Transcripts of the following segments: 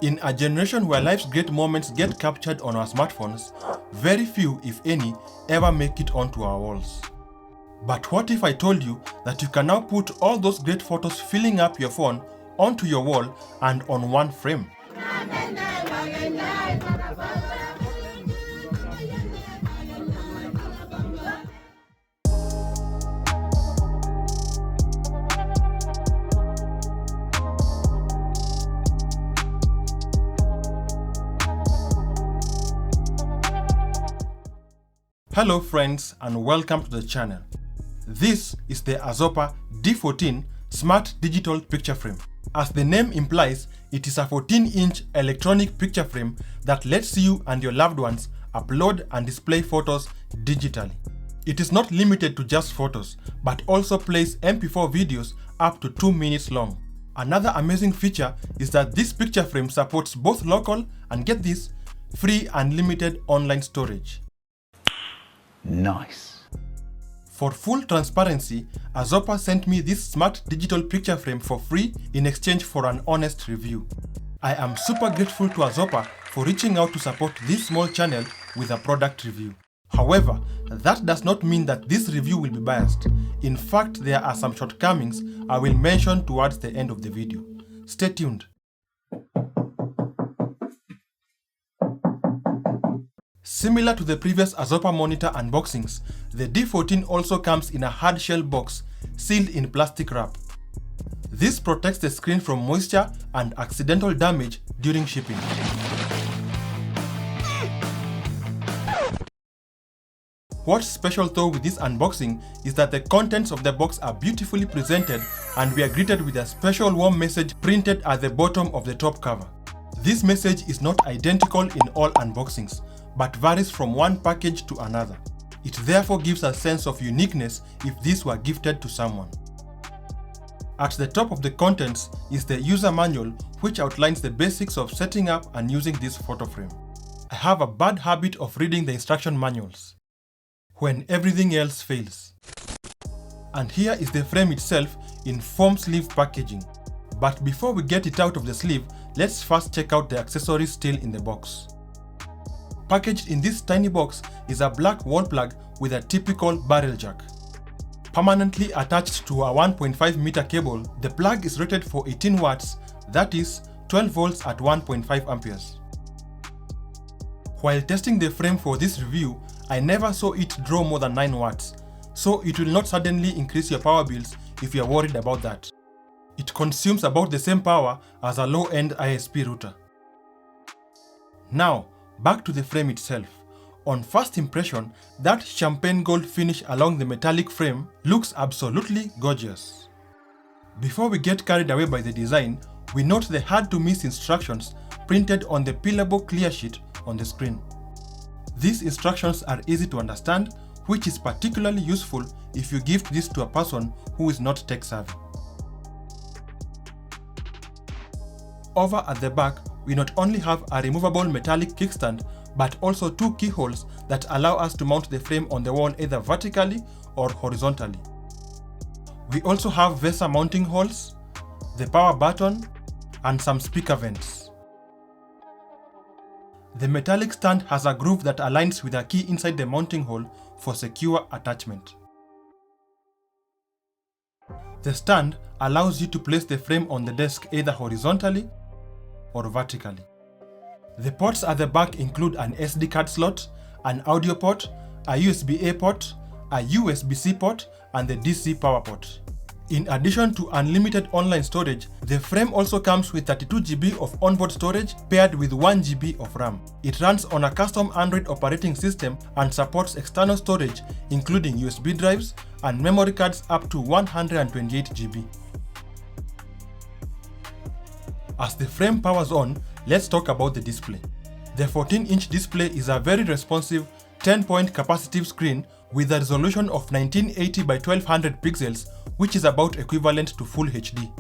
In a generation where life's great moments get captured on our smartphones, very few, if any, ever make it onto our walls. But what if I told you that you can now put all those great photos filling up your phone onto your wall and on one frame? Hello friends and welcome to the channel. This is the Arzopa D14 Smart Digital Picture Frame. As the name implies, it is a 14-inch electronic picture frame that lets you and your loved ones upload and display photos digitally. It is not limited to just photos, but also plays MP4 videos up to 2 minutes long. Another amazing feature is that this picture frame supports both local and, get this, free unlimited online storage. Nice. For full transparency, Arzopa sent me this smart digital picture frame for free in exchange for an honest review. I am super grateful to Arzopa for reaching out to support this small channel with a product review. However, that does not mean that this review will be biased. In fact, there are some shortcomings I will mention towards the end of the video. Stay tuned. Similar to the previous Arzopa monitor unboxings, the D14 also comes in a hard shell box sealed in plastic wrap. This protects the screen from moisture and accidental damage during shipping. What's special though with this unboxing is that the contents of the box are beautifully presented and we are greeted with a special warm message printed at the bottom of the top cover. This message is not identical in all unboxings, but varies from one package to another. It therefore gives a sense of uniqueness if this were gifted to someone. At the top of the contents is the user manual, which outlines the basics of setting up and using this photo frame. I have a bad habit of reading the instruction manuals when everything else fails. And here is the frame itself in foam sleeve packaging. But before we get it out of the sleeve, let's first check out the accessories still in the box. Packaged in this tiny box is a black wall plug with a typical barrel jack. Permanently attached to a 1.5 meter cable, the plug is rated for 18 watts, that is 12 volts at 1.5 amperes. While testing the frame for this review, I never saw it draw more than 9 watts, so it will not suddenly increase your power bills if you are worried about that. It consumes about the same power as a low-end ISP router. Now, back to the frame itself. On first impression, that champagne gold finish along the metallic frame looks absolutely gorgeous. Before we get carried away by the design, we note the hard-to-miss instructions printed on the peelable clear sheet on the screen. These instructions are easy to understand, which is particularly useful if you gift this to a person who is not tech-savvy. Over at the back, we not only have a removable metallic kickstand, but also 2 keyholes that allow us to mount the frame on the wall either vertically or horizontally. We also have VESA mounting holes, the power button, and some speaker vents. The metallic stand has a groove that aligns with a key inside the mounting hole for secure attachment. The stand allows you to place the frame on the desk either horizontally or vertically. The ports at the back include an SD card slot, an audio port, a USB-A port, a USB-C port, and the DC power port. In addition to unlimited online storage, the frame also comes with 32 GB of onboard storage paired with 1 GB of RAM. It runs on a custom Android operating system and supports external storage including USB drives and memory cards up to 128 GB. As the frame powers on, let's talk about the display. The 14-inch display is a very responsive 10-point capacitive screen with a resolution of 1980 by 1200 pixels, which is about equivalent to Full HD.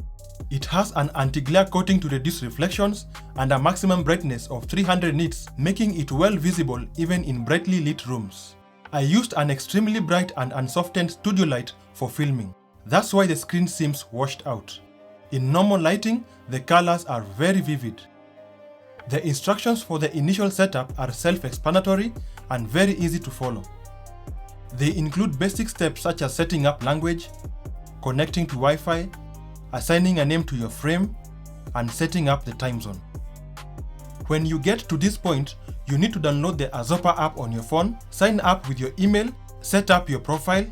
It has an anti-glare coating to reduce reflections and a maximum brightness of 300 nits, making it well visible even in brightly lit rooms. I used an extremely bright and unsoftened studio light for filming. That's why the screen seems washed out. In normal lighting, the colors are very vivid. The instructions for the initial setup are self-explanatory and very easy to follow. They include basic steps such as setting up language, connecting to Wi-Fi, assigning a name to your frame, and setting up the time zone. When you get to this point, you need to download the Arzopa app on your phone, sign up with your email, set up your profile,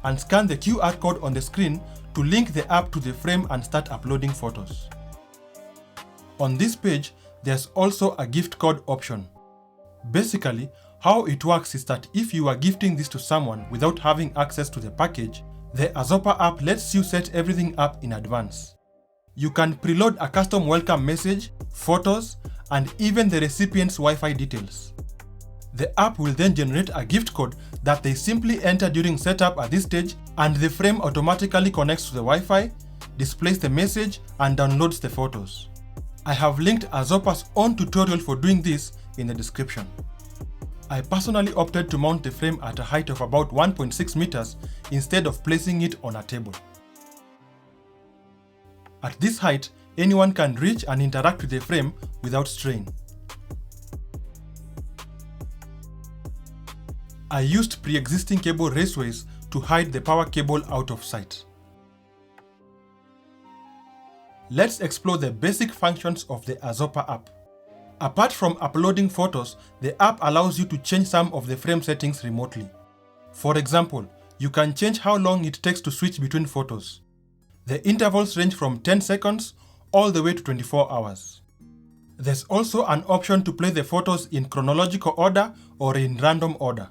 and scan the QR code on the screen to link the app to the frame and start uploading photos. On this page, there's also a gift code option. Basically, how it works is that if you are gifting this to someone without having access to the package, the Arzopa app lets you set everything up in advance. You can preload a custom welcome message, photos, and even the recipient's Wi-Fi details. The app will then generate a gift code that they simply enter during setup at this stage, and the frame automatically connects to the Wi-Fi, displays the message, and downloads the photos. I have linked Arzopa's own tutorial for doing this in the description. I personally opted to mount the frame at a height of about 1.6 meters instead of placing it on a table. At this height, anyone can reach and interact with the frame without strain. I used pre-existing cable raceways to hide the power cable out of sight. Let's explore the basic functions of the Arzopa app. Apart from uploading photos, the app allows you to change some of the frame settings remotely. For example, you can change how long it takes to switch between photos. The intervals range from 10 seconds all the way to 24 hours. There's also an option to play the photos in chronological order or in random order.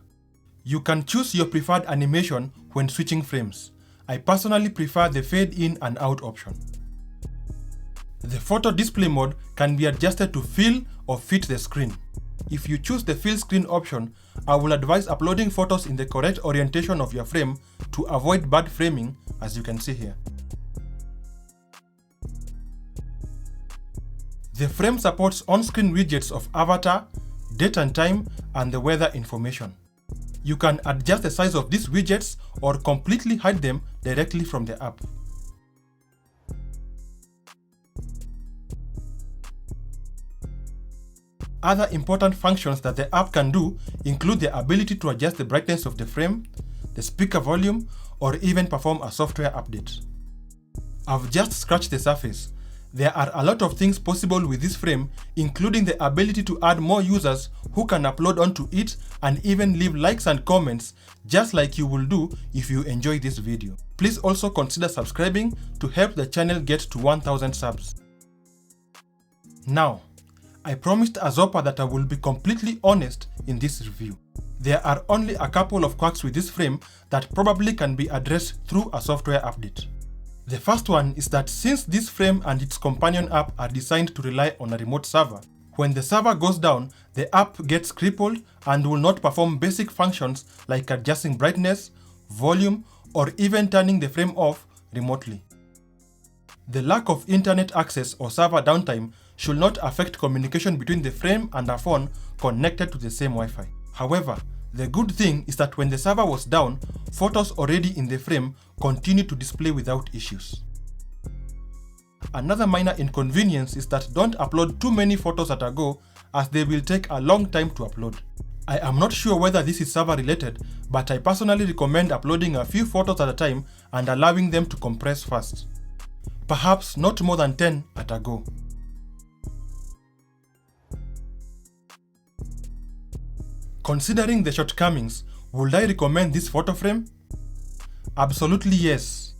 You can choose your preferred animation when switching frames. I personally prefer the fade in and out option. The photo display mode can be adjusted to fill or fit the screen. If you choose the fill screen option, I will advise uploading photos in the correct orientation of your frame to avoid bad framing, as you can see here. The frame supports on-screen widgets of avatar, date and time, and the weather information. You can adjust the size of these widgets or completely hide them directly from the app. Other important functions that the app can do include the ability to adjust the brightness of the frame, the speaker volume, or even perform a software update. I've just scratched the surface. There are a lot of things possible with this frame, including the ability to add more users who can upload onto it and even leave likes and comments, just like you will do if you enjoy this video. Please also consider subscribing to help the channel get to 1000 subs. Now, I promised Arzopa that I will be completely honest in this review. There are only a couple of quirks with this frame that probably can be addressed through a software update. The first one is that since this frame and its companion app are designed to rely on a remote server, when the server goes down, the app gets crippled and will not perform basic functions like adjusting brightness, volume, or even turning the frame off remotely. The lack of internet access or server downtime should not affect communication between the frame and a phone connected to the same Wi-Fi. However, the good thing is that when the server was down, photos already in the frame continue to display without issues. Another minor inconvenience is that don't upload too many photos at a go, as they will take a long time to upload. I am not sure whether this is server related, but I personally recommend uploading a few photos at a time and allowing them to compress fast. Perhaps not more than 10 at a go. Considering the shortcomings, would I recommend this photo frame? Absolutely yes.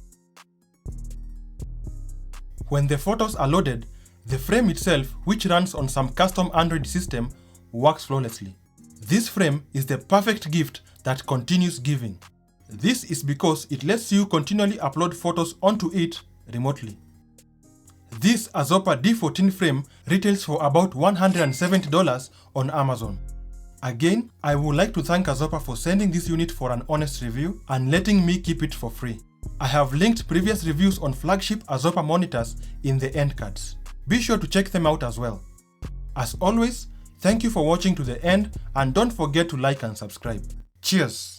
When the photos are loaded, the frame itself, which runs on some custom Android system, works flawlessly. This frame is the perfect gift that continues giving. This is because it lets you continually upload photos onto it remotely. This Arzopa D14 frame retails for about $170 on Amazon. Again, I would like to thank Arzopa for sending this unit for an honest review and letting me keep it for free. I have linked previous reviews on flagship Arzopa monitors in the end cards. Be sure to check them out as well. As always, thank you for watching to the end and don't forget to like and subscribe. Cheers!